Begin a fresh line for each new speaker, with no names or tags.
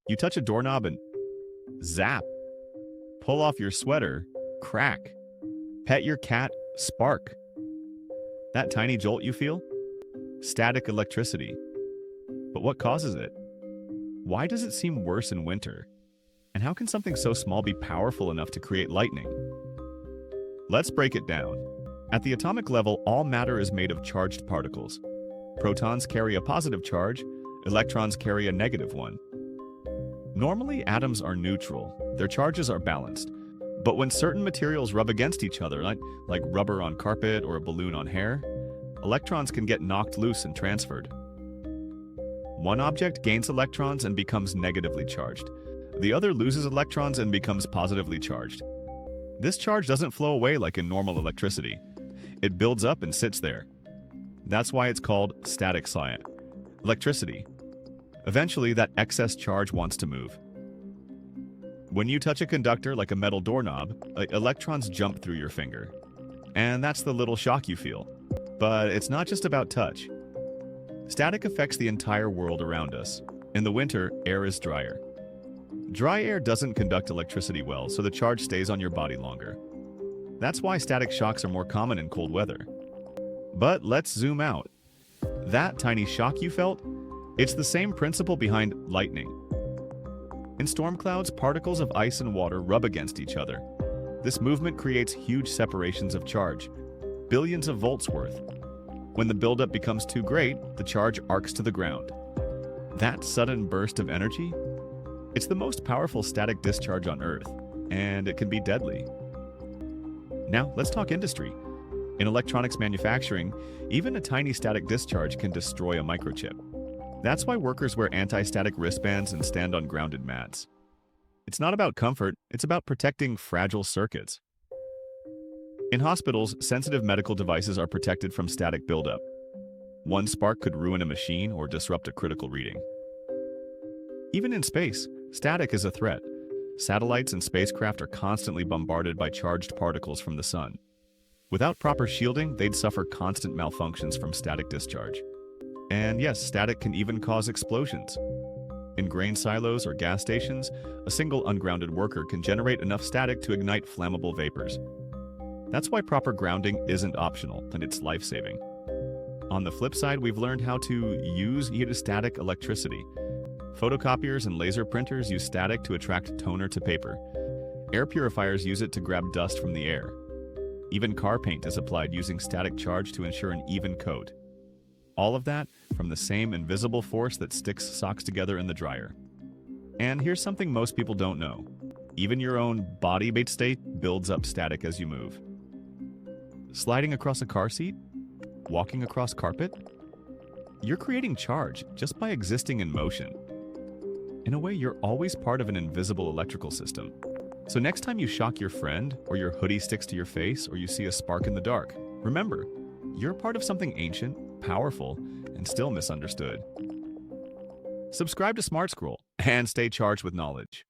You touch a doorknob and zap. Pull off your sweater, crack. Pet your cat, spark. That tiny jolt you feel? Static electricity. But what causes it? Why does it seem worse in winter? And how can something so small be powerful enough to create lightning? Let's break it down. At the atomic level, all matter is made of charged particles. Protons carry a positive charge, electrons carry a negative one. Normally, atoms are neutral. Their charges are balanced. But when certain materials rub against each other, like rubber on carpet or a balloon on hair, electrons can get knocked loose and transferred. One object gains electrons and becomes negatively charged. The other loses electrons and becomes positively charged. This charge doesn't flow away like in normal electricity. It builds up and sits there. That's why it's called static electricity. Eventually, that excess charge wants to move. When you touch a conductor like a metal doorknob, electrons jump through your finger. And that's the little shock you feel. But it's not just about touch. Static affects the entire world around us. In the winter, air is drier. Dry air doesn't conduct electricity well, so the charge stays on your body longer. That's why static shocks are more common in cold weather. But let's zoom out. That tiny shock you felt? It's the same principle behind lightning. In storm clouds, particles of ice and water rub against each other. This movement creates huge separations of charge, billions of volts worth. When the buildup becomes too great, the charge arcs to the ground. That sudden burst of energy? It's the most powerful static discharge on Earth, and it can be deadly. Now, let's talk industry. In electronics manufacturing, even a tiny static discharge can destroy a microchip. That's why workers wear anti-static wristbands and stand on grounded mats. It's not about comfort, it's about protecting fragile circuits. In hospitals, sensitive medical devices are protected from static buildup. One spark could ruin a machine or disrupt a critical reading. Even in space, static is a threat. Satellites and spacecraft are constantly bombarded by charged particles from the sun. Without proper shielding, they'd suffer constant malfunctions from static discharge. And yes, static can even cause explosions. In grain silos or gas stations, a single ungrounded worker can generate enough static to ignite flammable vapors. That's why proper grounding isn't optional, and it's life-saving. On the flip side, we've learned how to use static electricity. Photocopiers and laser printers use static to attract toner to paper. Air purifiers use it to grab dust from the air. Even car paint is applied using static charge to ensure an even coat. All of that from the same invisible force that sticks socks together in the dryer. And here's something most people don't know. Even your own body state builds up static as you move. Sliding across a car seat? Walking across carpet? You're creating charge just by existing in motion. In a way, you're always part of an invisible electrical system. So next time you shock your friend, or your hoodie sticks to your face, or you see a spark in the dark, remember, you're part of something ancient, powerful, and still misunderstood. Subscribe to SmartScroll and stay charged with knowledge.